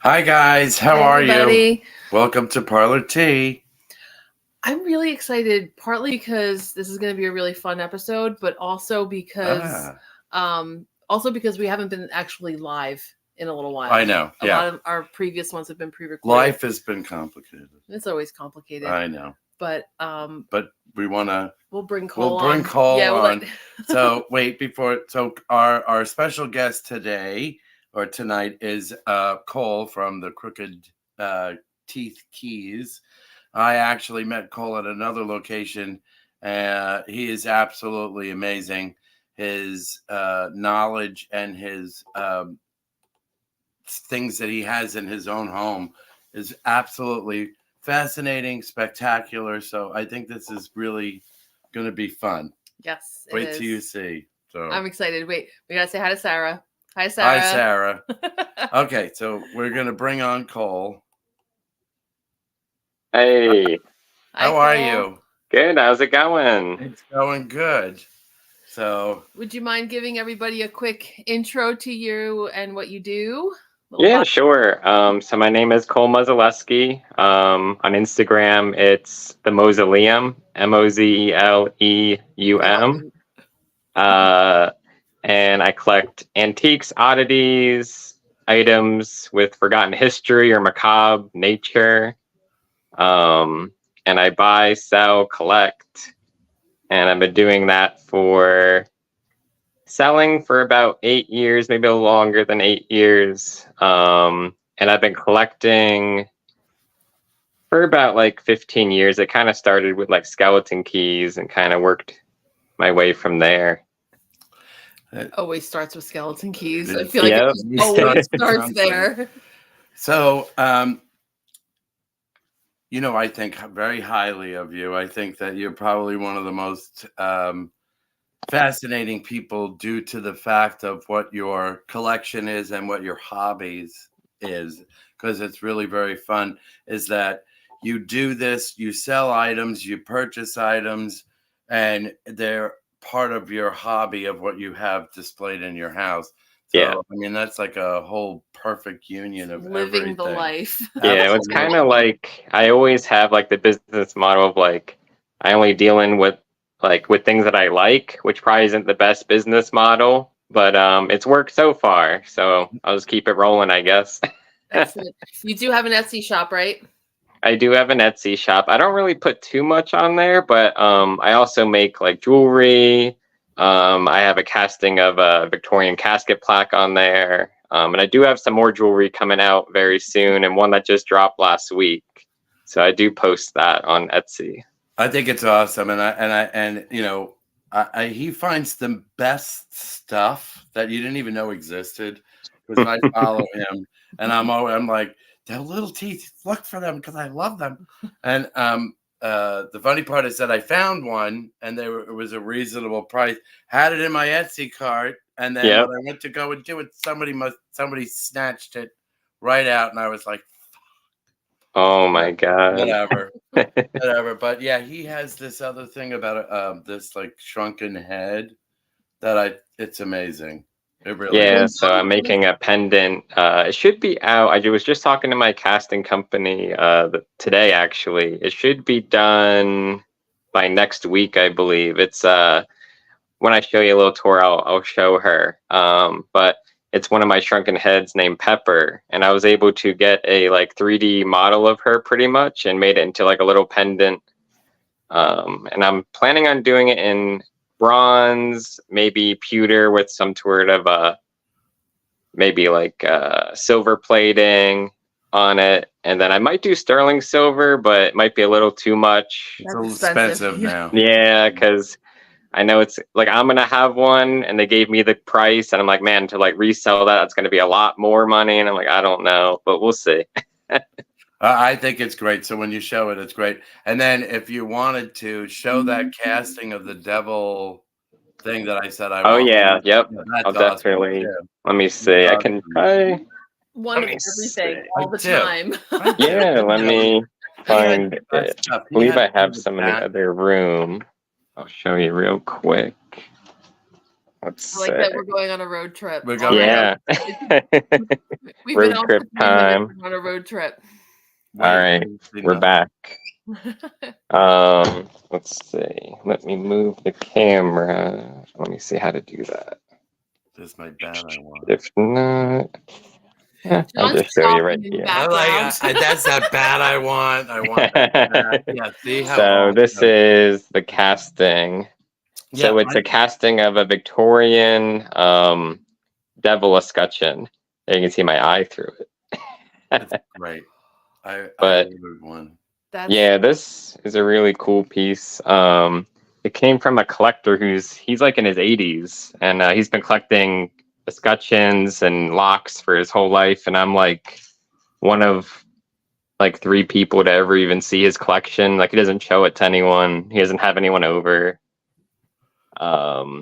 Hi guys, how Hey, are you? everybody. Welcome to Parlour Tea. I'm really excited, partly because this is going to be a really fun episode, but also because we haven't been actually live in a little while. I know, A yeah. lot of our previous ones have been pre-recorded. Life has been complicated. It's always complicated. I know. But we want to. we'll bring Cole on. We'll bring Cole on. Let... So wait, so our special guest today or tonight is Cole from the Crooked Teeth Keys. I actually met Cole at another location. He is absolutely amazing. His knowledge and his things that he has in his own home is absolutely fascinating, spectacular. So I think this is really going to be fun. Yes. Wait till you see. So I'm excited. Wait, we got to say hi to Sarah. Hi, Sarah. Hi, Sarah. Okay, so we're going to bring on Cole. Hey. How are you? Good. How's it going? It's going good. So would you mind giving everybody a quick intro to you and what you do? Yeah, sure. So my name is Cole Mozelesky. On Instagram, it's the Mausoleum, Mozelleum. And I collect antiques, oddities, items with forgotten history or macabre nature. And I buy, sell, collect. And I've been doing that selling for about 8 years, maybe a little longer than 8 years. And I've been collecting for about like 15 years. It kind of started with like skeleton keys and kind of worked my way from there. It always starts with skeleton keys. I feel like it always starts there. So, I think very highly of you. I think that you're probably one of the most fascinating people due to the fact of what your collection is and what your hobbies is, because it's really very fun, is that you do this, you sell items, you purchase items, and they're part of your hobby of what you have displayed in your house. So, yeah. I mean, that's like a whole perfect union of living everything. The life. Yeah, it's kind of like I always have like the business model of like I only deal in with things that I like, which probably isn't the best business model, but it's worked so far. So I'll just keep it rolling, I guess. Excellent. You do have an Etsy shop, right? I do have an Etsy shop. I don't really put too much on there, but I also make like jewelry. I have a casting of a Victorian casket plaque on there. And I do have some more jewelry coming out very soon, and one that just dropped last week. So I do post that on Etsy. I think it's awesome, and he finds the best stuff that you didn't even know existed, because I follow him, and I'm like, they're little teeth. Look for them because I love them. And the funny part is that I found one, and it was a reasonable price. Had it in my Etsy cart, and then when I went to go and do it, somebody snatched it right out, and I was like, oh my God. Whatever. But yeah, he has this other thing about this like shrunken head it's amazing. It really is. So I'm making a pendant. It should be out. I was just talking to my casting company today, actually. It should be done by next week, I believe. It's when I show you a little tour, I'll show her. But it's one of my shrunken heads named Pepper, and I was able to get a like 3D model of her pretty much and made it into like a little pendant. And I'm planning on doing it in bronze, maybe pewter with some sort of maybe like silver plating on it, and then I might do sterling silver, but it might be a little too much. It's a little expensive now. Yeah, because I know it's like I'm gonna have one, and they gave me the price, and I'm like, man, to like resell that's gonna be a lot more money, and I'm like, I don't know, but we'll see. I think it's great. So when you show it, it's great. And then if you wanted to show that casting of the devil thing that I said I want. Yep. I'll definitely. Let me see. I can try one of everything all the time. Let me find it. I believe I have some in the other room. I'll show you real quick. Let's I like that we're going on a road trip. We're going Yeah. We've Road been out trip for 3 minutes time. on a road trip. All right, we're back. Let's see. Let me move the camera. Let me see how to do that. This is my bad. I want. If not, I'll John's just show you right talking in the here. background. That's that bad. I want. That. Yeah. See how. So this is the casting. So it's a casting of a Victorian devil escutcheon. And you can see my eye through it. That's great. I ordered one. Yeah, this is a really cool piece. It came from a collector he's like in his 80s, and he's been collecting escutcheons and locks for his whole life. And I'm like one of like 3 people to ever even see his collection. Like, he doesn't show it to anyone. He doesn't have anyone over.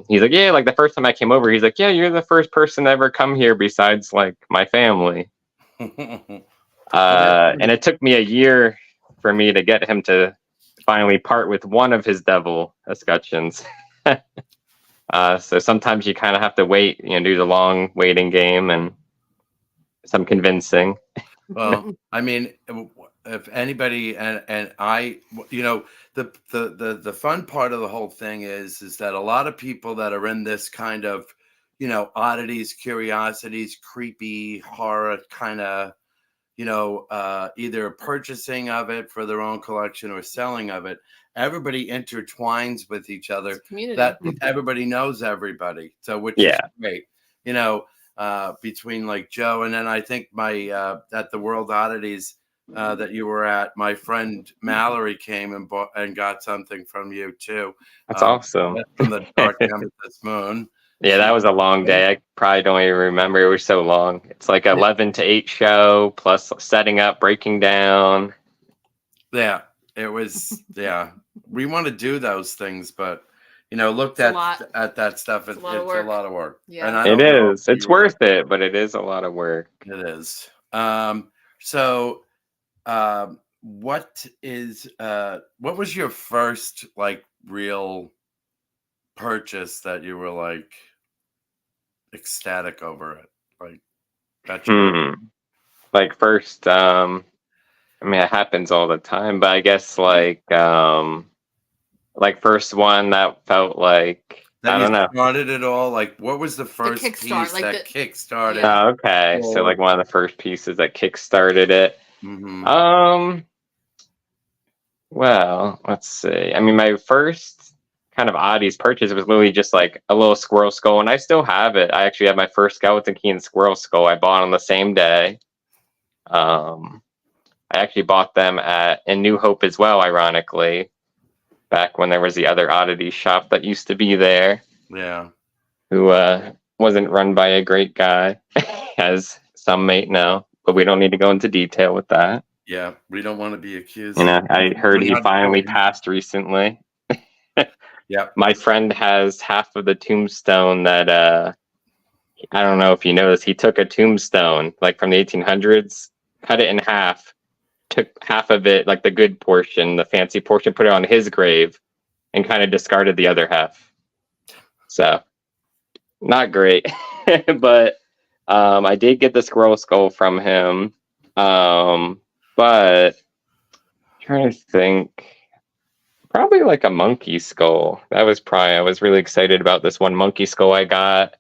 He's like, yeah, like the first time I came over, he's like, yeah, you're the first person to ever come here besides like my family. And it took me a year for me to get him to finally part with one of his devil escutcheons. So sometimes you kind of have to wait, do the long waiting game and some convincing. Well, I mean, if anybody and I, the fun part of the whole thing is that a lot of people that are in this kind of, oddities, curiosities, creepy horror kind of, either purchasing of it for their own collection or selling of it, everybody intertwines with each other. That everybody knows everybody. So, which is great, between like Joe and then I think my at the World Oddities that you were at, my friend Mallory came and bought and got something from you too. That's awesome. From the Dark Nemesis Moon. Yeah, that was a long day. I probably don't even remember. It was so long. It's like 11 to 8 show plus setting up, breaking down. Yeah, it was. Yeah, we want to do those things, but looked at that stuff. It's a lot of work. Yeah, it is. It's worth it, but it is a lot of work. It is. So, what was your first like real purchase that you were like ecstatic over it? Like like first, I mean, it happens all the time, but I guess like first one that felt like that I don't know. Started it all. Like, what was the first piece that kickstarted? Oh, okay, so like one of the first pieces that kickstarted it. Mm-hmm. Well, let's see. I mean, my first kind of oddities purchase was literally just like a little squirrel skull, and I still have it. I actually have my first skeleton key and squirrel skull I bought on the same day. I actually bought them in New Hope as well, ironically, back when there was the other oddity shop that used to be there. Yeah. Who wasn't run by a great guy, as some may know, but we don't need to go into detail with that. Yeah, we don't want to be accused. I heard he finally passed recently. Yeah. My friend has half of the tombstone that I don't know if you know this. He took a tombstone like from the 1800s, cut it in half, took half of it, like the good portion, the fancy portion, put it on his grave, and kind of discarded the other half. So, not great. But I did get the squirrel skull from him. But I'm trying to think, probably like a monkey skull. I was really excited about this one monkey skull I got.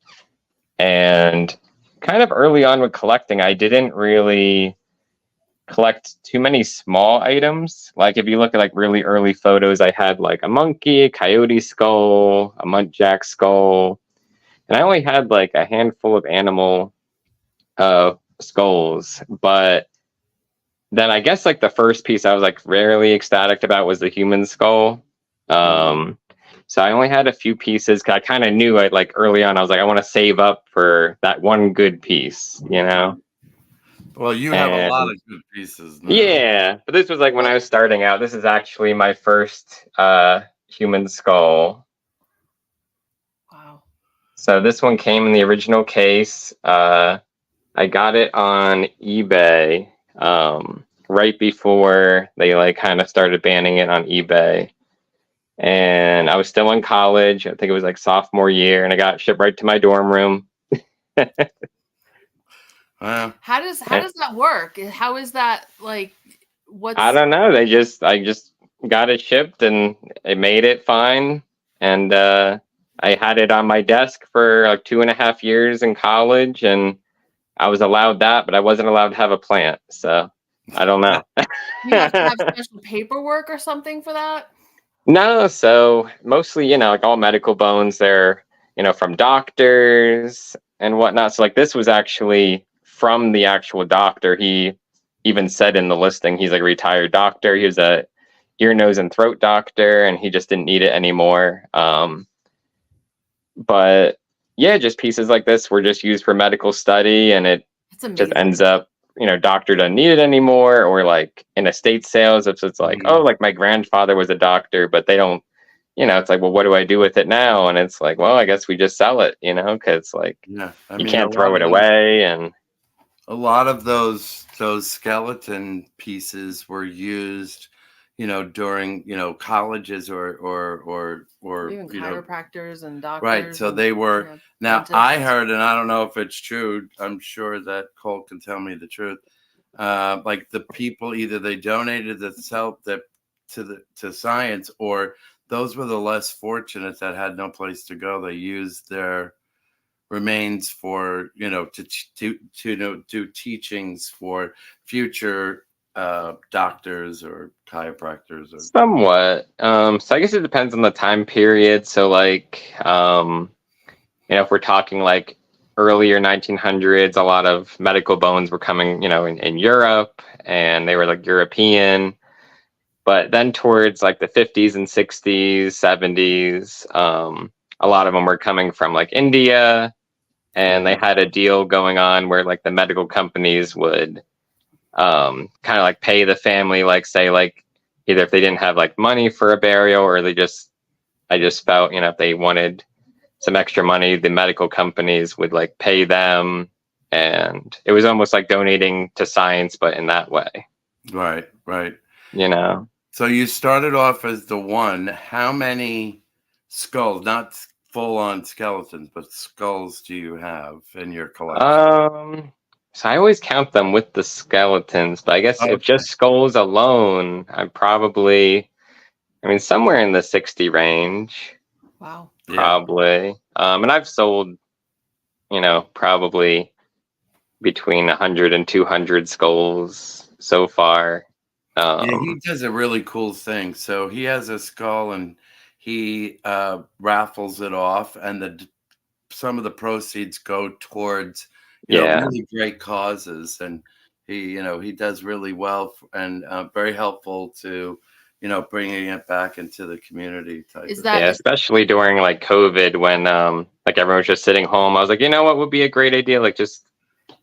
And kind of early on with collecting, I didn't really collect too many small items. Like if you look at like really early photos, I had like a monkey, a coyote skull, a muntjac skull, and I only had like a handful of animal skulls. But then I guess like the first piece I was like rarely ecstatic about was the human skull. So I only had a few pieces. I kind of knew it like early on. I was like, I want to save up for that one good piece, Well, you have a lot of good pieces now. Yeah, but this was like when I was starting out. This is actually my first human skull. Wow. So this one came in the original case. I got it on eBay right before they like kind of started banning it on eBay. and I was still in college. I think it was like sophomore year, and I got shipped right to my dorm room. Wow. How does that work? How is that like? What's I don't know. I just got it shipped, and it made it fine. And I had it on my desk for like 2.5 years in college, and I was allowed that, but I wasn't allowed to have a plant. So I don't know. you have to have special paperwork or something for that? No, so mostly, like all medical bones, they're, from doctors and whatnot. So like this was actually from the actual doctor. He even said in the listing, he's like a retired doctor. He was a ear, nose, and throat doctor, and he just didn't need it anymore. But yeah, just pieces like this were just used for medical study, and it It's amazing. just ends up, doctor doesn't need it anymore, or like in estate sales, if it's like, oh, like my grandfather was a doctor, but they don't, it's like, well, what do I do with it now? And it's like, well, I guess we just sell it, because like Yeah, I you mean, can't throw it away. And a lot of those skeleton pieces were used, during colleges or Even chiropractors and doctors. right. So they were. Now I heard, and I don't know if it's true. I'm sure that Cole can tell me the truth. Like the people, either they donated themselves to science, or those were the less fortunate that had no place to go. They used their remains for to do teachings for future doctors or chiropractors. Or somewhat. So I guess it depends on the time period. So like, if we're talking like earlier 1900s, a lot of medical bones were coming, in Europe, and they were like European. But then towards like the 50s and 60s, 70s, a lot of them were coming from like India, and they had a deal going on where like the medical companies would kind of like pay the family, like say like either if they didn't have like money for a burial, or I just felt, if they wanted some extra money, the medical companies would like pay them, and it was almost like donating to science, but in that way. Right. So you started off as the one. How many skulls, not full-on skeletons, but skulls, do you have in your collection? So I always count them with the skeletons, but I guess if just skulls alone, I'm probably, somewhere in the 60 range. Wow. Probably. And I've sold, probably between 100 and 200 skulls so far. He does a really cool thing. So he has a skull, and he raffles it off, and some of the proceeds go towards really great causes. And he does really well, and very helpful to bringing it back into the community type. Especially during like COVID, when like everyone was just sitting home. I was like, what would be a great idea? Like just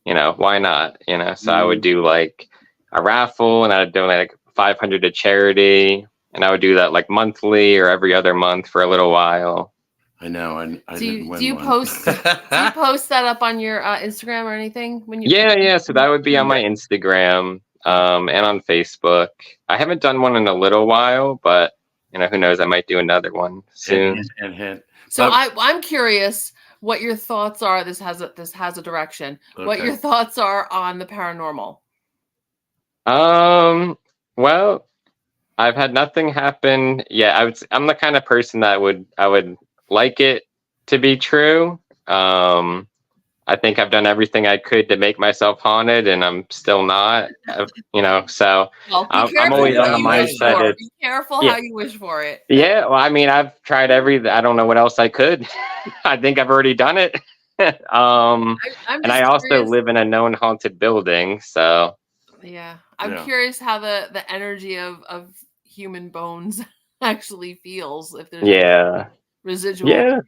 why not? So I would do like a raffle, and I'd donate like 500 to charity, and I would do that like monthly or every other month for a little while. I know, and I didn't win. Do you post that up on your Instagram or anything when you? Yeah. So that would be on my Instagram and on Facebook. I haven't done one in a little while, but who knows? I might do another one soon. So I'm curious what your thoughts are. This has a direction. Okay. What your thoughts are on the paranormal? Well, I've had nothing happen yet. I'm the kind of person that I would like it to be true. I think I've done everything I could to make myself haunted, and I'm still not. So I'm always on the mindset. Be careful how you wish for it. Yeah, well, I've tried I don't know what else I could. I think I've already done it. And I also live in a known haunted building, so. Yeah, I'm curious how the energy of human bones actually feels, if there's residual. Yeah,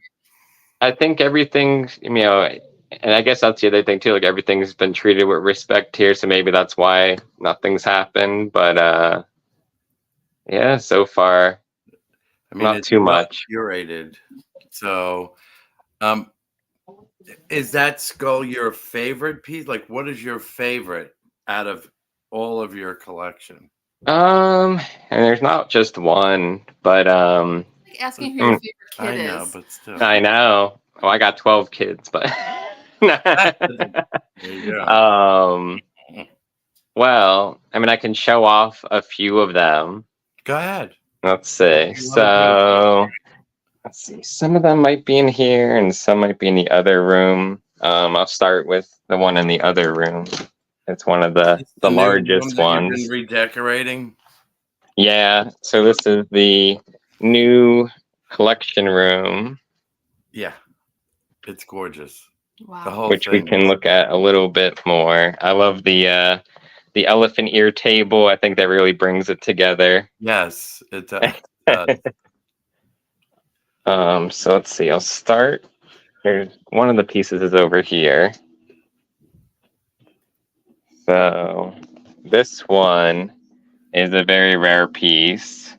I think everything, and I guess that's the other thing too. Like everything's been treated with respect here, so maybe that's why nothing's happened. But so far, not too much. Curated. So, is that skull your favorite piece? Like, what is your favorite out of all of your collection? And there's not just one, but Like asking who your favorite kid I know, is. but still. I know. Well, I got 12 kids, but There you go. Well, I mean, I can show off a few of them. Go ahead. Let's see. So, let's see. Some of them might be in here, and some might be in the other room. I'll start with the one in the other room. It's one of the largest ones. You've been redecorating. Yeah. So this is the new collection room. Yeah, it's gorgeous. Wow. The whole which thing. We can look at a little bit more. I love the elephant ear table. I think that really brings it together. Yes, it does. So let's see. I'll start. Here's one of the pieces is over here. So this one is a very rare piece.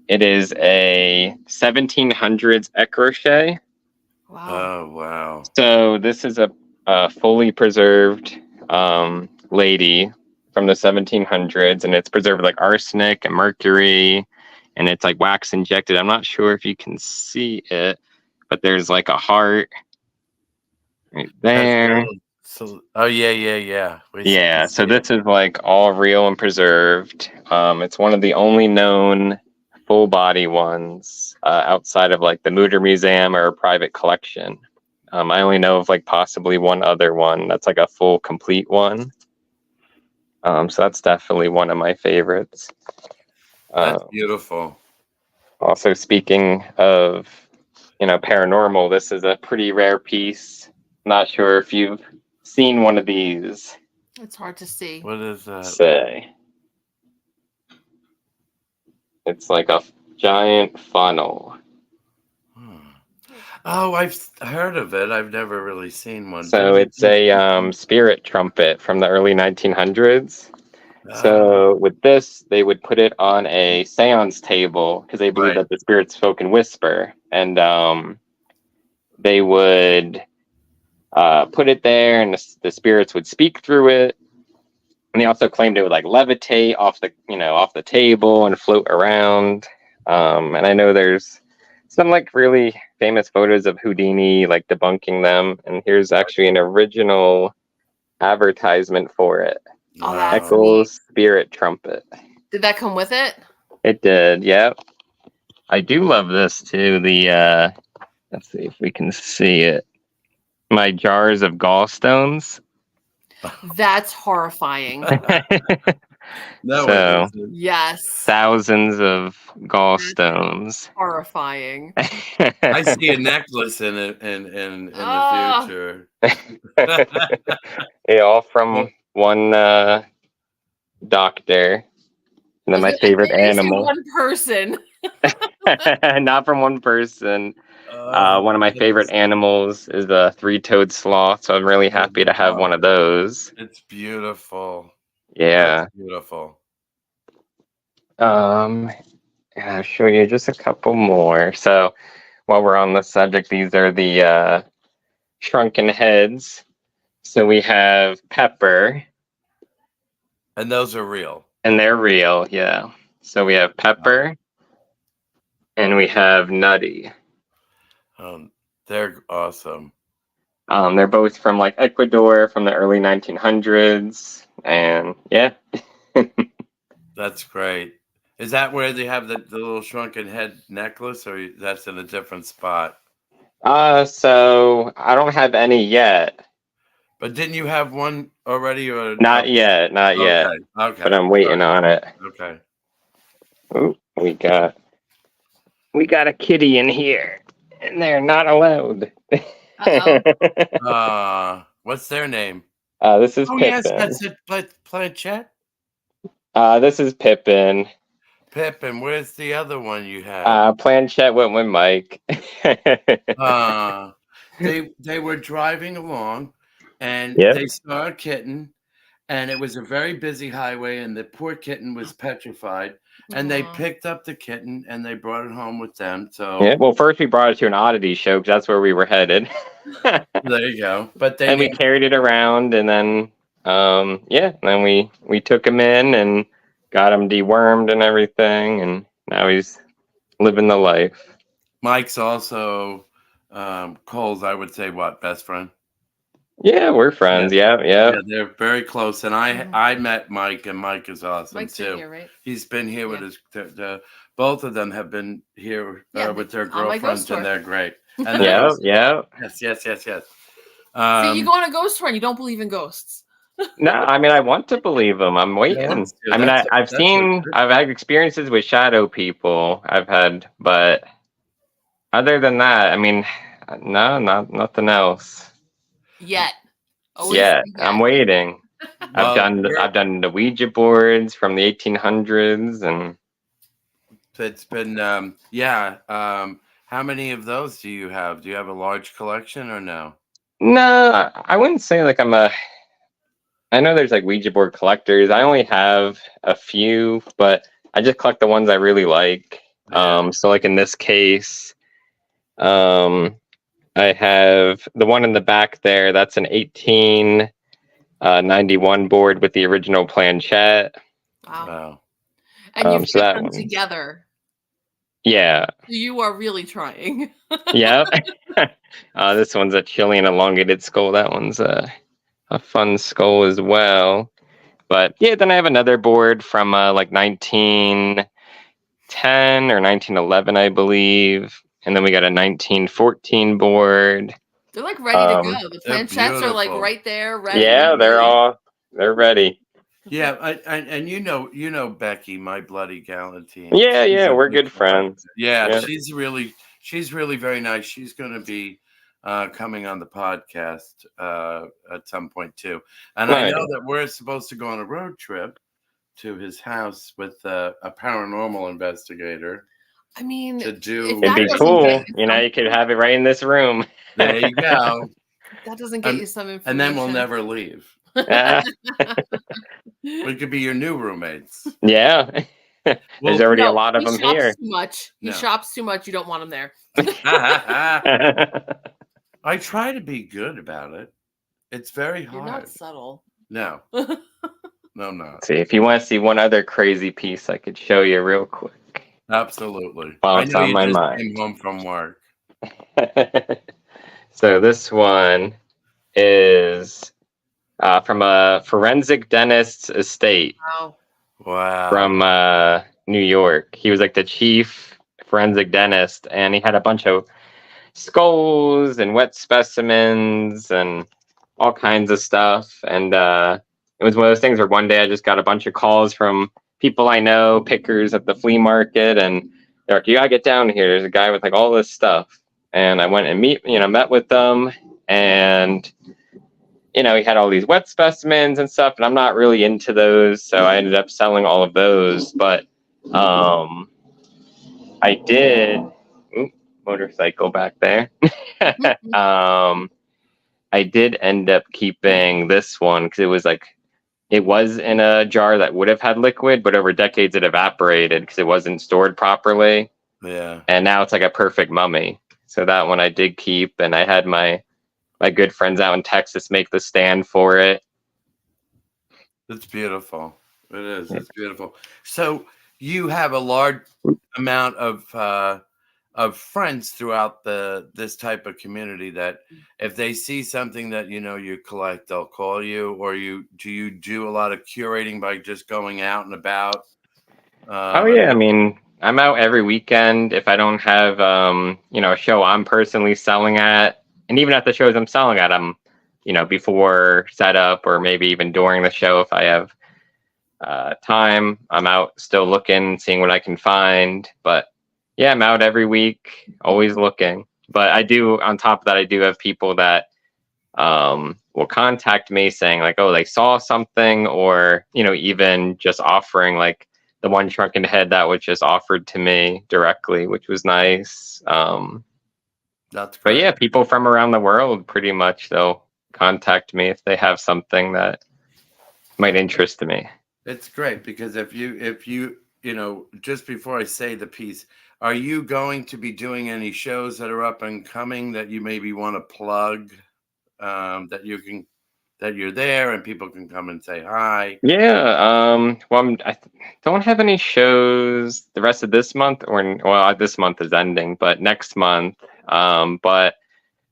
It is a 1700s écrochet. Wow. Oh, wow. So this is a fully preserved lady from the 1700s, and it's preserved like arsenic and mercury, and it's like wax injected. I'm not sure if you can see it, but there's like a heart right there. So, oh yeah. Yeah, so this is like all real and preserved. It's one of the only known full body ones outside of like the Mutter Museum or a private collection. I only know of like possibly one other one that's like a full complete one. So that's definitely one of my favorites. That's beautiful. Also, speaking of, paranormal, this is a pretty rare piece. Not sure if you've seen one of these. It's hard to see. What is that? Say. It's like a giant funnel. Oh, I've heard of it. I've never really seen one. So it's a spirit trumpet from the early 1900s. So with this, they would put it on a seance table because they believe that the spirits spoke in whisper. And they would put it there, and the spirits would speak through it. And they also claimed it would like levitate off the table and float around. And I know there's some like really famous photos of Houdini like debunking them. And here's actually an original advertisement for it. Oh, that's Eccles Spirit Trumpet. Did that come with it? It did, yep. I do love this too. The let's see if we can see it. My jars of gallstones. That's horrifying. No, yes. Thousands of gallstones. Horrifying. I see a necklace in the future. Yeah, all from one doctor. And then my favorite animal. One person. Not from one person. One of my favorite animals is the three-toed sloth, so I'm really happy to have one of those. It's beautiful. Yeah. That's beautiful. I'll show you just a couple more. So while we're on the subject, these are the shrunken heads. So we have Pepper. And those are real. And they're real, yeah. So we have Pepper and we have Nutty. They're awesome. They're both from like Ecuador from the early 1900s. And yeah. That's great. Is that where they have the little shrunken head necklace, or that's in a different spot? So I don't have any yet. But didn't you have one already? Or not yet. Okay. But I'm waiting on it. Okay. Oh, we got a kitty in here, and they're not allowed. What's their name? This is Pippin. Yes, that's it. Planchette. This is Pippin. Pippin, where's the other one you had? Planchette went with Mike. They were driving along, and they saw a kitten, and it was a very busy highway, and the poor kitten was petrified. And they picked up the kitten and they brought it home with them. So yeah, well, first we brought it to an oddities show because that's where we were headed. There you go. But we carried it around, and then then we took him in and got him dewormed and everything, and now he's living the life. Mike's also Cole's, I would say, best friend? Yeah, we're friends. Yeah. Yeah, they're very close. And I met Mike, and Mike is awesome Mike's too. been here, right? He's been here with his. Both of them have been here with their girlfriends, and they're great. And yeah. Yes. See, you go on a ghost tour and you don't believe in ghosts. No, I mean, I want to believe them. I'm waiting. I mean, I've had experiences with shadow people. But other than that, I mean, no, nothing else. Yet. I'm waiting. I've done the Ouija boards from the 1800s, and it's been how many of those do you have? Do you have a large collection or no? No, I wouldn't say like I know there's like Ouija board collectors. I only have a few, but I just collect the ones I really like. So like in this case, I have the one in the back there. That's an 1891 board with the original planchette. Wow. And you've kept them together. Yeah. You are really trying. Yeah. This one's a Chilean elongated skull. That one's a fun skull as well. But yeah, then I have another board from like 1910 or 1911, I believe. And then we got a 1914 board. They're like ready to go. The planchettes are like right there, ready. Yeah, they're ready. Yeah, and you know Becky, my bloody Galantine. Yeah, we're good friends. Yeah, she's really very nice. She's going to be coming on the podcast at some point too. And I know that we're supposed to go on a road trip to his house with a paranormal investigator. I mean, it'd be cool. You could have it right in this room. There you go. That doesn't get you some information. And then we'll never leave. We could be your new roommates. Yeah. There's already a lot of them here. He shops too much. You don't want him there. I try to be good about it. It's very hard. You're not subtle. No. No, I'm not. See, if you want to see one other crazy piece, I could show you real quick. Absolutely. While it's on my mind. Came home from work. So this one is from a forensic dentist's estate. Wow. From New York. He was like the chief forensic dentist, and he had a bunch of skulls and wet specimens and all kinds of stuff. And it was one of those things where one day I just got a bunch of calls from people I know, pickers at the flea market, and they're like, "You gotta get down here. There's a guy with like all this stuff." And I went and met with them, and he had all these wet specimens and stuff, and I'm not really into those, so I ended up selling all of those. But I did motorcycle back there. I did end up keeping this one because it was in a jar that would have had liquid, but over decades it evaporated because it wasn't stored properly. Yeah. And now it's like a perfect mummy. So that one I did keep, and I had my good friends out in Texas make the stand for it. It's beautiful. It is. It's beautiful. So you have a large amount of friends throughout this type of community that if they see something that you collect, they'll call you, or do you do a lot of curating by just going out and about? Oh yeah, I mean, I'm out every weekend. If I don't have a show I'm personally selling at, and even at the shows I'm selling at, I'm before setup or maybe even during the show if I have time, I'm out still looking, seeing what I can find. But yeah, I'm out every week, always looking. But on top of that, I do have people that will contact me saying like, oh, they saw something, or even just offering, like the one shrunken head that was just offered to me directly, which was nice. That's great. But yeah, people from around the world, pretty much, they'll contact me if they have something that might interest me. It's great because if you just before I say the piece, are you going to be doing any shows that are up and coming that you maybe want to plug, that you can that you're there and people can come and say hi? Yeah. Well, don't have any shows the rest of this month, this month is ending, but next month. But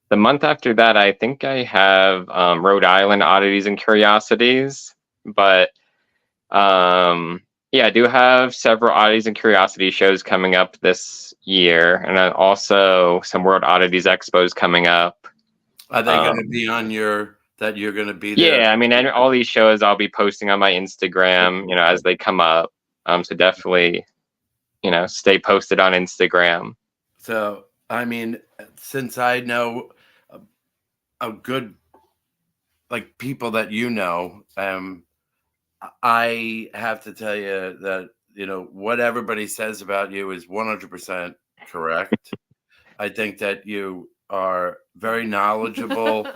the month after that, I think I have Rhode Island Oddities and Curiosities. But yeah, I do have several Oddities and Curiosities shows coming up this year, and then also some World Oddities Expos coming up. Are they going to be on that you're going to be there? Yeah, I mean, and all these shows I'll be posting on my Instagram, as they come up. So definitely, stay posted on Instagram. So, I mean, since I know a good, like, people that I have to tell you that, what everybody says about you is 100% correct. I think that you are very knowledgeable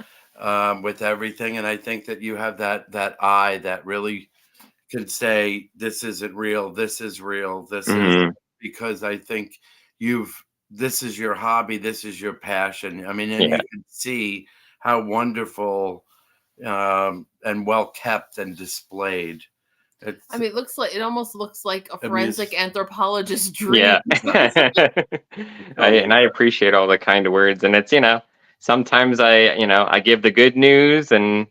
with everything. And I think that you have that eye that really can say, this isn't real, this is real, this is, because I think this is your hobby, this is your passion. I mean, and you can see how wonderful and well kept and displayed. It almost looks like a forensic anthropologist's dream. Yeah. And I appreciate all the kind words. And it's, sometimes I give the good news, and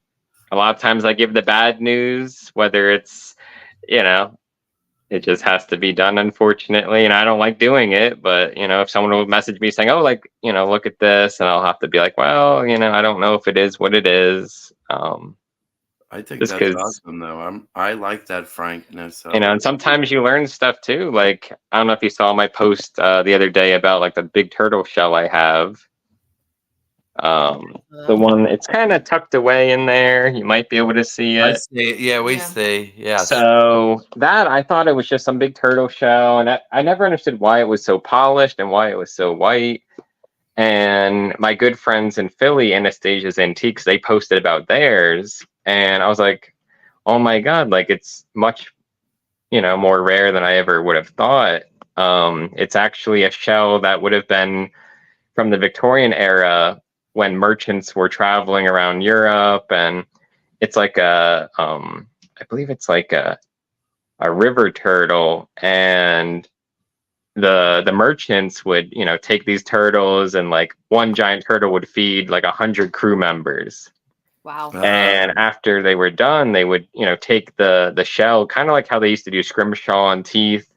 a lot of times I give the bad news, whether it's, it just has to be done, unfortunately. And I don't like doing it, but, if someone will message me saying, oh, like, look at this, and I'll have to be like, well, I don't know if it is what it is. I think that's awesome, though. I like that frankness. And sometimes you learn stuff too. Like, I don't know if you saw my post the other day about like the big turtle shell I have. The one, it's kind of tucked away in there. You might be able to see it. I see it. Yeah, we see. Yeah. So I thought it was just some big turtle shell, and I never understood why it was so polished and why it was so white. And my good friends in Philly, Anastasia's Antiques, they posted about theirs. And I was like, oh my God, like it's much, more rare than I ever would have thought. It's actually a shell that would have been from the Victorian era when merchants were traveling around Europe. And it's like I believe it's like a river turtle. And the merchants would, take these turtles, and like one giant turtle would feed like 100 crew members. Wow. And after they were done, they would, take the shell, kind of like how they used to do scrimshaw and teeth,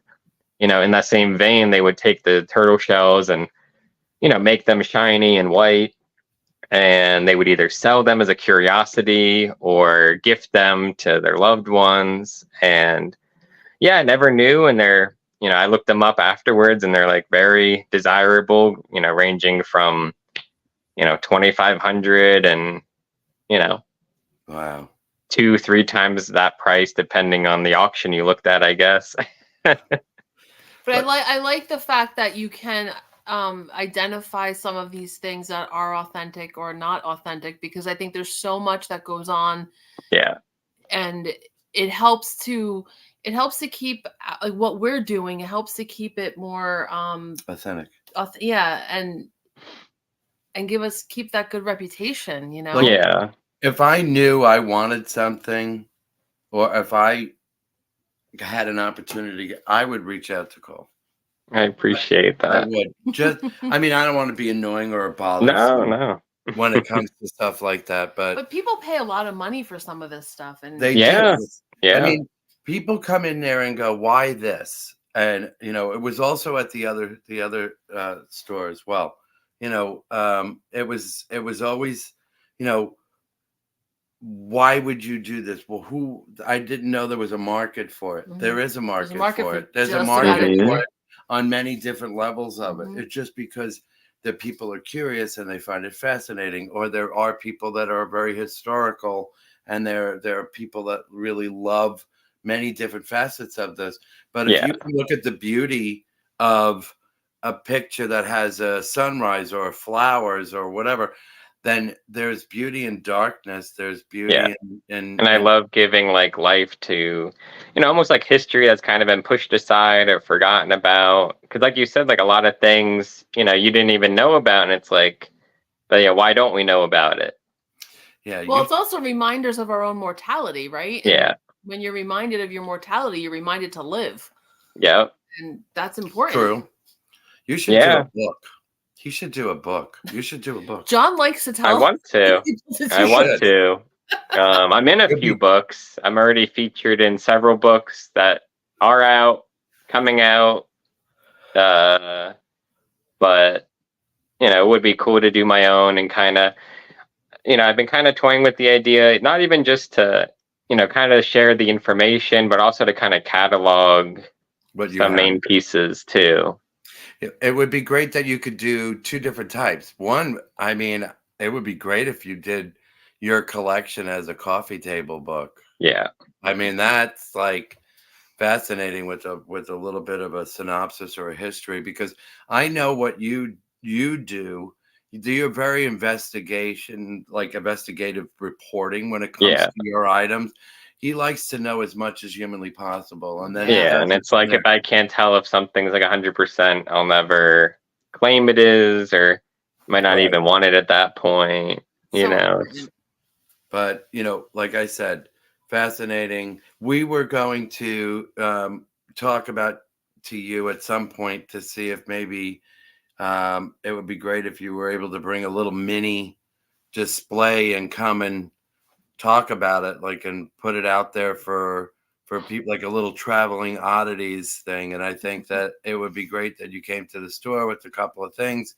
in that same vein. They would take the turtle shells and, make them shiny and white. And they would either sell them as a curiosity or gift them to their loved ones. And yeah, I never knew. And they're, I looked them up afterwards, and they're like very desirable, ranging from, 2,500 and, wow, 2-3 times that price, depending on the auction you looked at, I guess. But I like the fact that you can identify some of these things that are authentic or not authentic, because I think there's so much that goes on. Yeah. And it helps to keep like what we're doing. It helps to keep it more authentic. Yeah, and keep that good reputation, Yeah. If I knew I wanted something, or if I had an opportunity, I would reach out to Cole. I appreciate that. I would. I mean, I don't want to be annoying or a bother. No. When it comes to stuff like that, but people pay a lot of money for some of this stuff, and they do. Yeah. I mean, people come in there and go, "Why this?" And it was also at the other store as well. It was always, why would you do this? Well, I didn't know there was a market for it. Mm-hmm. There is a market for it. There's a market for it on many different levels of it. It's just because the people are curious and they find it fascinating, or there are people that are very historical, and there are people that really love many different facets of this. But if you look at the beauty of a picture that has a sunrise or flowers or whatever, then there's beauty in darkness. There's beauty in and I love giving like life to, almost like history that's kind of been pushed aside or forgotten about. Because like you said, like a lot of things, you didn't even know about, and it's like, but why don't we know about it? Yeah. Well, it's also reminders of our own mortality, right? And Yeah. when you're reminded of your mortality, you're reminded to live. Yep. And that's important. True. You should do a book. He should do a book. You should do a book. John likes to tell. I want to. I want to. I'm in a few books. I'm already featured in several books that are out, coming out. But it would be cool to do my own and kind of, I've been kind of toying with the idea, not even just to, kind of share the information, but also to kind of catalog some main pieces too. It would be great that you could do two different types. One, I mean, it would be great if you did your collection as a coffee table book. Yeah. I mean, that's like fascinating with a little bit of a synopsis or a history, because I know what you do. You do a very investigative reporting when it comes to your items. He likes to know as much as humanly possible, and then and it's like if I can't tell if something's like 100%, I'll never claim it is, or might not even want it at that point. But like I said, fascinating. We were going to talk about to you at some point to see if maybe it would be great if you were able to bring a little mini display and come and talk about it, like, and put it out there for people, like a little traveling oddities thing. And I think that it would be great that you came to the store with a couple of things,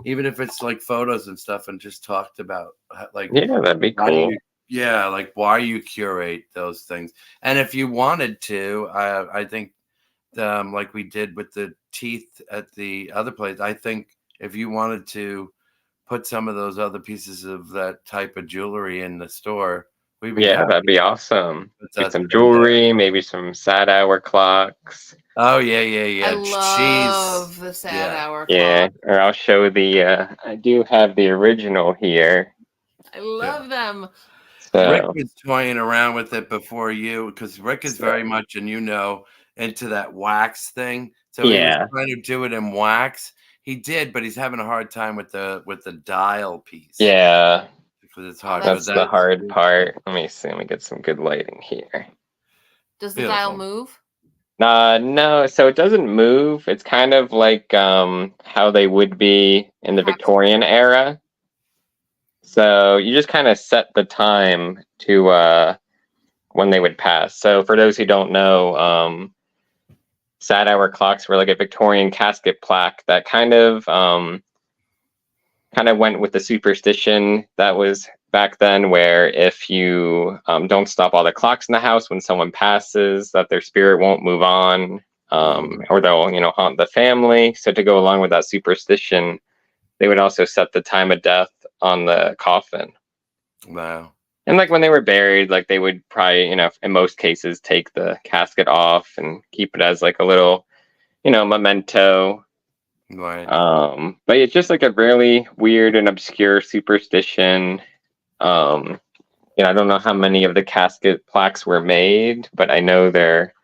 even if it's like photos and stuff, and just talked about that'd be cool. Like why you curate those things. And if you wanted to, I think like we did with the teeth at the other place, I think if you wanted to put some of those other pieces of that type of jewelry in the store, we'd be happy. That'd be awesome. Get some jewelry, maybe some sad hour clocks. Oh yeah. I love the sad hour clock. Or I'll show I do have the original here. I love them. So, Rick was toying around with it before you, because Rick is very much, and into that wax thing. So he was trying to do it in wax. He did, but he's having a hard time with the dial piece. Yeah. Because it's hard. That's the hard part. Let me see. Let me get some good lighting here. Does the dial move? No. So it doesn't move. It's kind of like how they would be in the Victorian era. So you just kind of set the time to when they would pass. So for those who don't know, sad hour clocks were like a Victorian casket plaque that kind of went with the superstition that was back then, where if you don't stop all the clocks in the house when someone passes, that their spirit won't move on, or they'll haunt the family. So to go along with that superstition, they would also set the time of death on the coffin. Wow. And like when they were buried, like they would probably, in most cases, take the casket off and keep it as like a little, memento. Right. But it's just like a really weird and obscure superstition. I don't know how many of the casket plaques were made, but I know they're,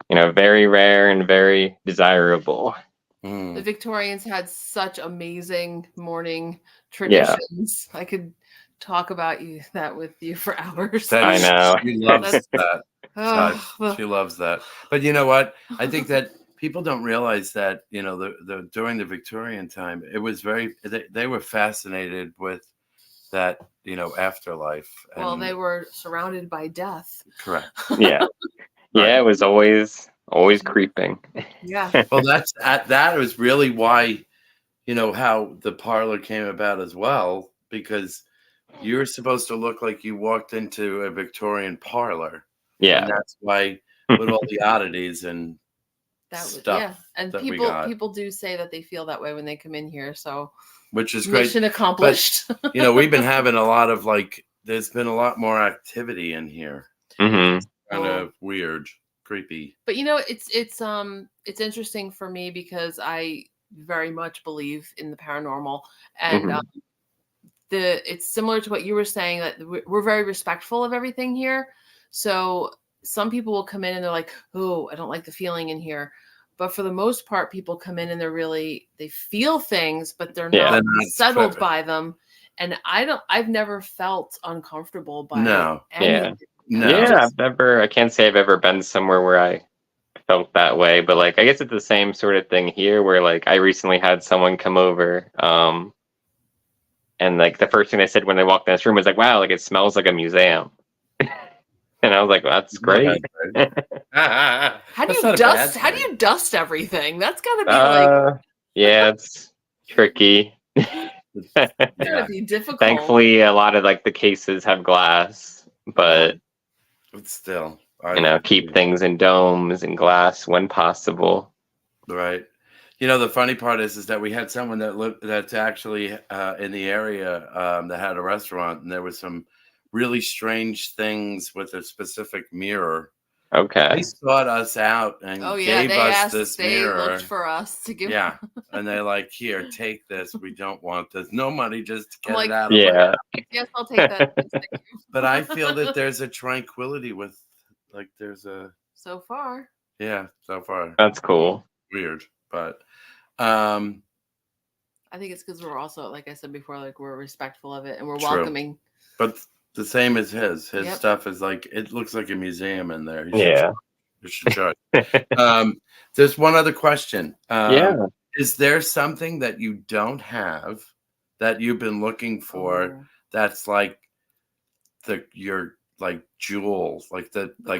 very rare and very desirable. The Victorians had such amazing mourning traditions. I could talk about that with you for hours. I know. She loves that. She loves that. But you know what? I think that people don't realize that, during the Victorian time, it was they were fascinated with that, afterlife. Well, they were surrounded by death. Correct. Yeah. Yeah, it was always creeping. Yeah. Well, that was really why, how the parlor came about as well, because you were supposed to look like you walked into a Victorian parlor. Yeah. And that's why with all the oddities and stuff. Yeah. And people do say that they feel that way when they come in here. So which is great. Mission accomplished. But, we've been having a lot of there's been a lot more activity in here. Mm-hmm. Kind of weird, creepy. But it's interesting for me because I very much believe in the paranormal, and it's similar to what you were saying, that we're very respectful of everything here. So some people will come in and they're like, "Oh, I don't like the feeling in here." But for the most part, people come in and they feel things, but they're not settled by them. and I've never felt uncomfortable by No. any Yeah. of it. No. Yeah, I can't say I've ever been somewhere where I felt that way, but like I guess it's the same sort of thing here where like I recently had someone come over, and like the first thing they said when they walked in this room was like, wow, like it smells like a museum. And I was like, well, that's great. How do That's you not a bad dust? How do thing. you dust everything? That's got to be like Yeah, it's tricky. gotta Yeah. be difficult. Thankfully, a lot of like the cases have glass, but But still, keep things in domes and glass when possible. right. You know, the funny part is that we had someone that's actually in the area that had a restaurant, and there was some really strange things with a specific mirror. Okay. They sought us out and gave us this mirror. Looked for us to give. Yeah, and they're like, "Here, take this. We don't want this. No money, just get like, it out." Yeah. Yes, I'll take that. But I feel that there's a tranquility with, like, there's a so far. Yeah, so far. That's cool. Weird, but I think it's because we're also, like I said before, like we're respectful of it and we're True. welcoming. But the same as his Yep. stuff is like, it looks like a museum in there. Yeah. You should try. There's one other question. Yeah. Is there something that you don't have that you've been looking for that's like your like jewels, like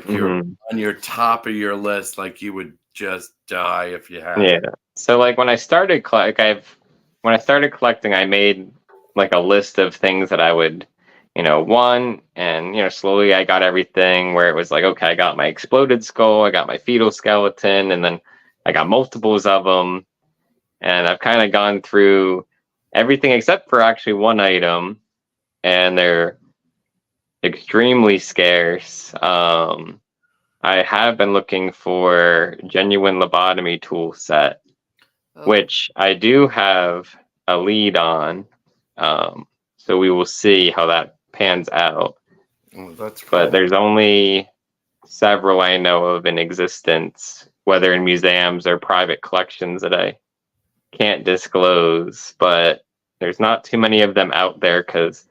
you're on your top of your list, like you would just die if you had it? So like when I started collecting, I made like a list of things that I would want, and slowly I got everything where it was like, okay, I got my exploded skull, I got my fetal skeleton, and then I got multiples of them, and I've kind of gone through everything except for actually one item, and they're extremely scarce. I have been looking for genuine lobotomy tool set, which I do have a lead on. So we will see how that pans out. That's cool. But there's only several I know of in existence, whether in museums or private collections, that I can't disclose. But there's not too many of them out there because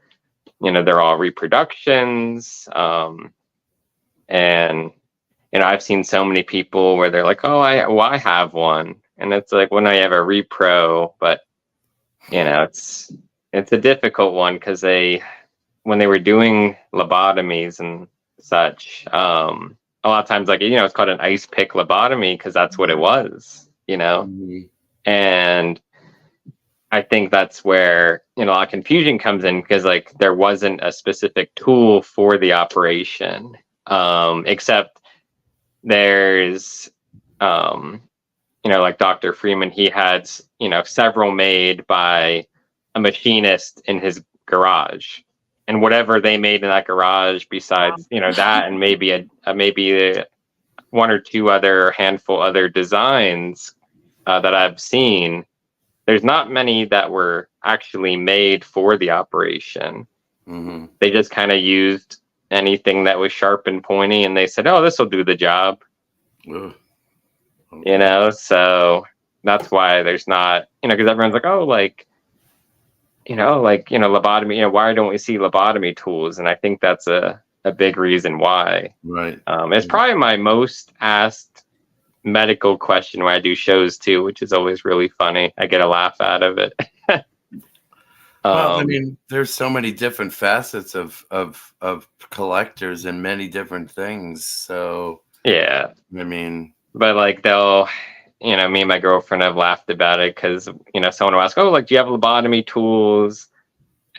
they're all reproductions. And I've seen so many people where they're like, oh, I have one, and it's like, when I have a repro, but it's a difficult one because when they were doing lobotomies and such, a lot of times, like, it's called an ice pick lobotomy because that's what it was, and I think that's where a lot of confusion comes in, because like there wasn't a specific tool for the operation, except there's like Dr. Freeman, he had several made by a machinist in his garage, and whatever they made in that garage besides that, and maybe one or two other handful other designs that I've seen, there's not many that were actually made for the operation. They just kind of used anything that was sharp and pointy, and they said, oh, this will do the job. So that's why there's not, because everyone's like, oh, lobotomy, why don't we see lobotomy tools? And I think that's a big reason why. Right. It's probably my most asked medical question when I do shows too, which is always really funny. I get a laugh out of it. Well, I mean, there's so many different facets of collectors and many different things. So yeah, I mean, but like they'll, me and my girlfriend have laughed about it because someone will ask, oh, like, do you have lobotomy tools?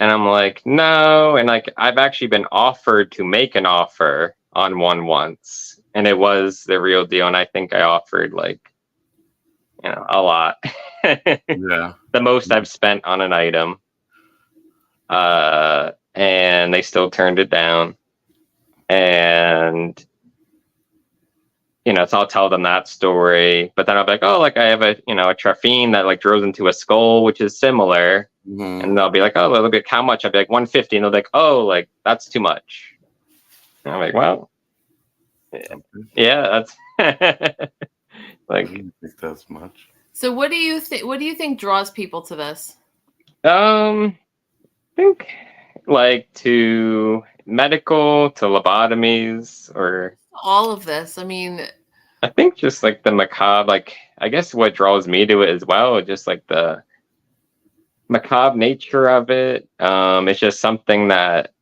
And I'm like, no. And like, I've actually been offered to make an offer on one once, and it was the real deal. And I think I offered like, a lot. yeah, the most I've spent on an item. And they still turned it down. And so I'll tell them that story, but then I'll be like, oh, like I have a trephine that like grows into a skull, which is similar. And they'll be like, oh, they'll be like, how much? I'll be like 150, and they'll be like, oh, like that's too much. And I'm like, well, yeah, that's like, I don't think that's much. So what do you think? What do you think draws people to this? think like to medical, to lobotomies, or All of this. I mean, I think just like the macabre, like I guess what draws me to it as well, just like the macabre nature of it. It's just something that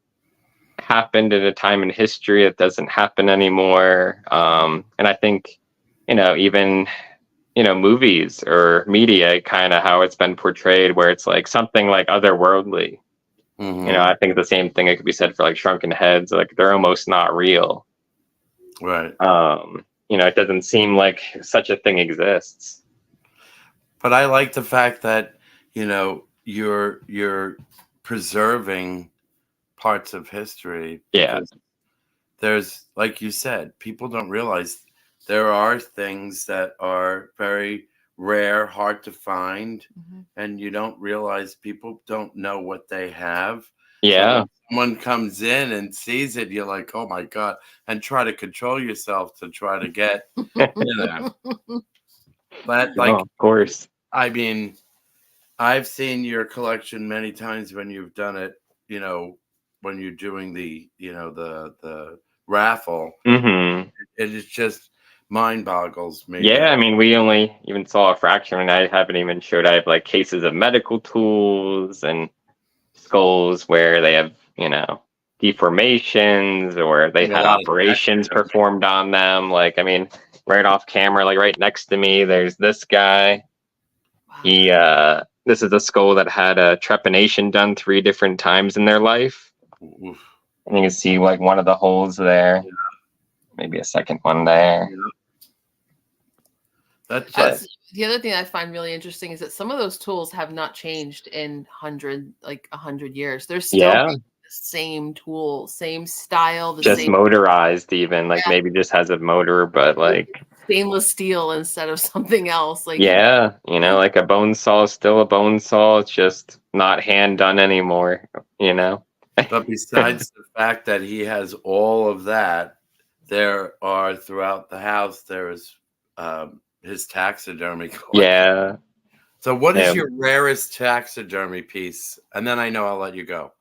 happened at a time in history that doesn't happen anymore. And I think, even movies or media, kind of how it's been portrayed, where it's like something like otherworldly. I think the same thing it could be said for like shrunken heads, like they're almost not real. Right. It doesn't seem like such a thing exists. But I like the fact that, you're preserving parts of history, Yeah. because there's, like you said, people don't realize there are things that are very rare, hard to find, and you don't realize people don't know what they have. So Yeah. when someone comes in and sees it, you're like, oh my God, and try to control yourself to try to get, but like, Of course. I mean, I've seen your collection many times when you've done it, when you're doing the, the raffle. Mm-hmm. It is just mind boggles me. Yeah, I mean, we only even saw a fraction, and I haven't even showed. I have like cases of medical tools and skulls where they have, deformations, or they've A had lot of operations taxidermy. performed on them. Like, I mean, right off camera, like right next to me, there's this guy. This is a skull that had a trepanation done 3 different times in their life. Oof. And you can see like one of the holes there, maybe a second one there. That's the other thing I find really interesting is that some of those tools have not changed in 100 years. They're still the same tool, same style, just same motorized, even like maybe just has a motor, but like stainless steel instead of something else. Like like a bone saw is still a bone saw. It's just not hand done anymore. But besides the fact that he has all of that, there are throughout the house. There is his taxidermy collection. Yeah. So, what is your rarest taxidermy piece? And then I know I'll let you go.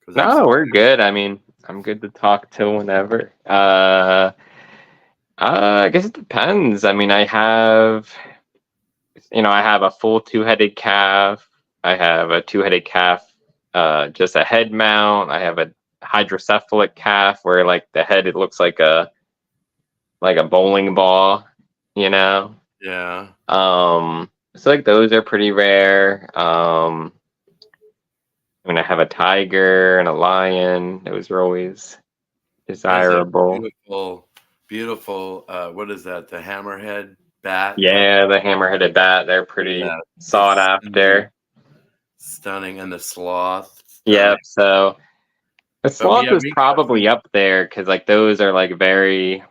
No, we're good. I mean, I'm good to talk till whenever. I guess it depends. I mean, I have a full 2-headed calf. I have a 2-headed calf, just a head mount. I have a hydrocephalic calf where like the head, it looks like a bowling ball, Yeah. So like those are pretty rare. I mean, I have a tiger and a lion. Those are always desirable. Beautiful. What is that? The hammerhead bat? Yeah, the hammer-headed bat. They're pretty sought after. Stunning. And the sloth. Yep. So the sloth is probably up there because like those are like very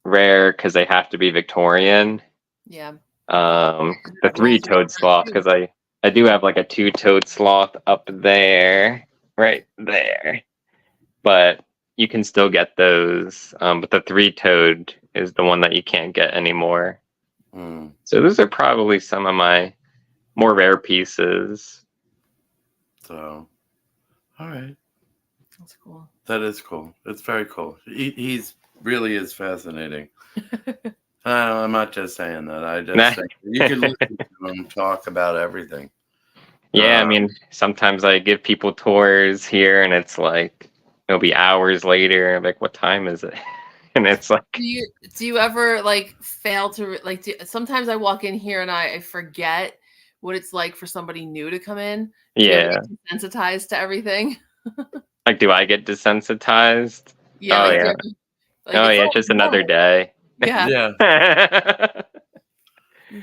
rare because they have to be Victorian. Yeah. The 3-toed sloth, because I do have like a 2-toed sloth up there, right there, but you can still get those. But the 3-toed is the one that you can't get anymore. So those are probably some of my more rare pieces. So, all right. That's cool. That is cool. It's very cool. He's really is fascinating. I'm not just saying that. I just think you can listen to him talk about everything. Yeah, I mean, sometimes I give people tours here, and it's like it'll be hours later. I'm like, what time is it? And it's like, do you ever like fail to like? Sometimes I walk in here and I forget what it's like for somebody new to come in. Do you ever get desensitized to everything? Like, do I get desensitized? Yeah. Oh, yeah. It's just another day. Yeah.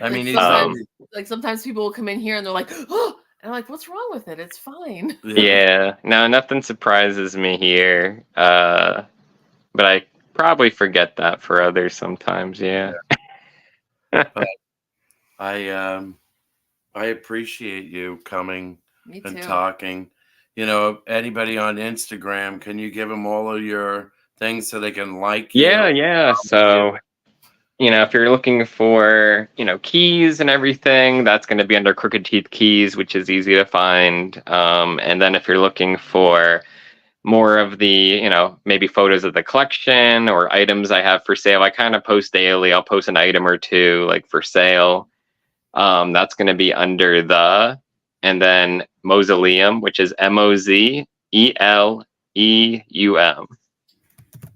I mean, sometimes people will come in here and they're like, oh, and I'm like, what's wrong with it? It's fine. Yeah. No, nothing surprises me here. But I probably forget that for others sometimes. Yeah. But I appreciate you coming and talking. Anybody on Instagram, can you give them all of your things so they can like you? Yeah. So if you're looking for, keys and everything, that's going to be under Crooked Teeth Keys, which is easy to find. And then if you're looking for more of the, maybe photos of the collection or items I have for sale, I kind of post daily. I'll post an item or two like for sale. That's going to be under the, and then Mausoleum, which is Mozelleum.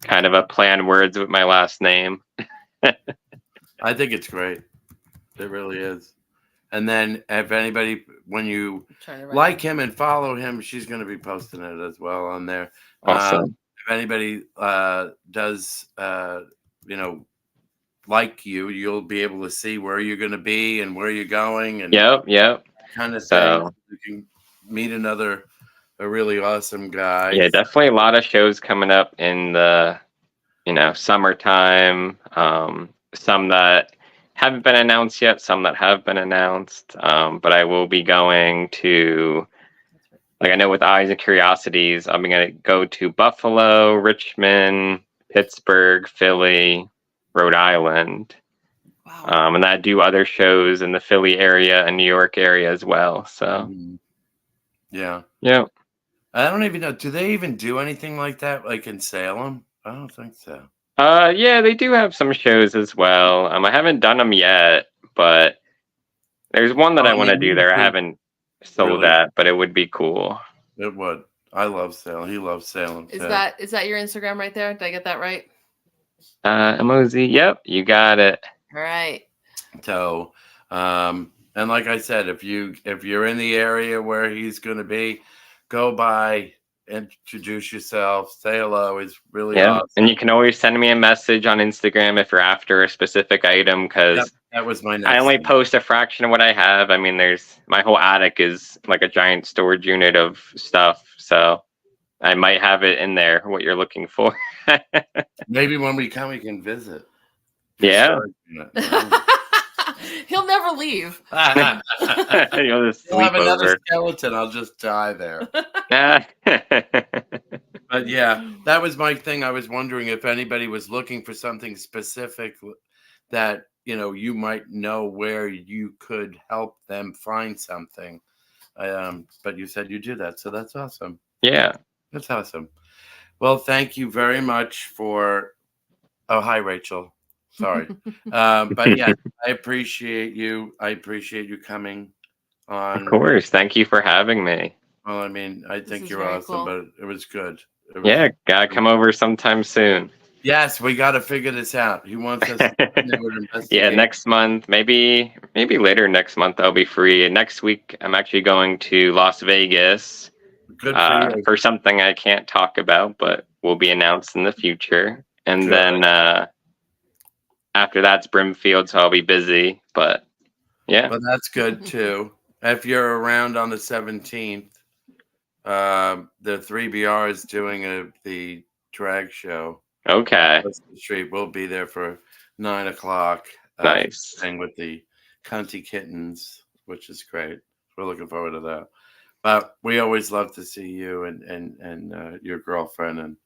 Kind of a play on words with my last name. I think it's great. It really is. And then if anybody, when you like him and follow him, she's going to be posting it as well on there. Awesome. If anybody does, like you'll be able to see where you're going to be and where you're going. And Yep. kind of So thing. You can meet a really awesome guy. Yeah, definitely a lot of shows coming up in the, summertime. Some that haven't been announced yet, some that have been announced. But I will be going to, like I know with Eyes and Curiosities, I'm going to go to Buffalo, Richmond, Pittsburgh, Philly, Rhode Island. Wow. And I do other shows in the Philly area and New York area as well. So, yeah. I don't even know. Do they even do anything like that, like in Salem? I don't think so. Yeah, they do have some shows as well. I haven't done them yet, but there's one that I want to do there. I haven't sold that, but it would be cool. It would. I love Salem. He loves Salem. Is that your Instagram right there? Did I get that right? MOZ. Yep, you got it. All right. So, and like I said, if you're in the area where he's going to be, go by, introduce yourself, say hello. It's really awesome. And you can always send me a message on Instagram if you're after a specific item, because that was my next I only thing. post a fraction of what I have. I mean, my whole attic is like a giant storage unit of stuff, so I might have it in there, what you're looking for. Maybe when we come, we can visit. Yeah. He'll never leave. You'll just You'll have another over. skeleton. I'll just die there. But yeah, that was my thing. I was wondering if anybody was looking for something specific that, you might know where you could help them find something. But you said you do that. So that's awesome. Yeah. That's awesome. Well, thank you very much for. Oh, hi, Rachel. Sorry. But yeah, I appreciate you. I appreciate you coming on. Of course. Thank you for having me. Well, I mean, I think you're awesome, but it was good. Gotta come over sometime soon. Yes, we got to figure this out. He wants us to investigate. Yeah, next month, maybe later next month I'll be free. Next week I'm actually going to Las Vegas. Good for you. For something I can't talk about, but will be announced in the future. And then after that's Brimfield, so I'll be busy. But yeah. Well, that's good too. If you're around on the 17th, the 3BR is doing the drag show. Okay. The street. We'll be there for 9 o'clock. Nice. Thing with the Cunty Kittens, which is great. We're looking forward to that. But we always love to see you and your girlfriend, and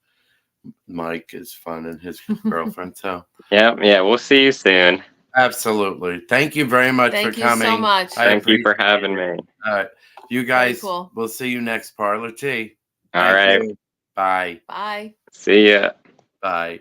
Mike is fun and his girlfriend. So yeah, we'll see you soon. Absolutely. Thank you very much for coming. Thank you so much. Thank you for having me. All right. You guys, we'll see you next Parlour Tea. All right. Bye. Bye. See ya. Bye.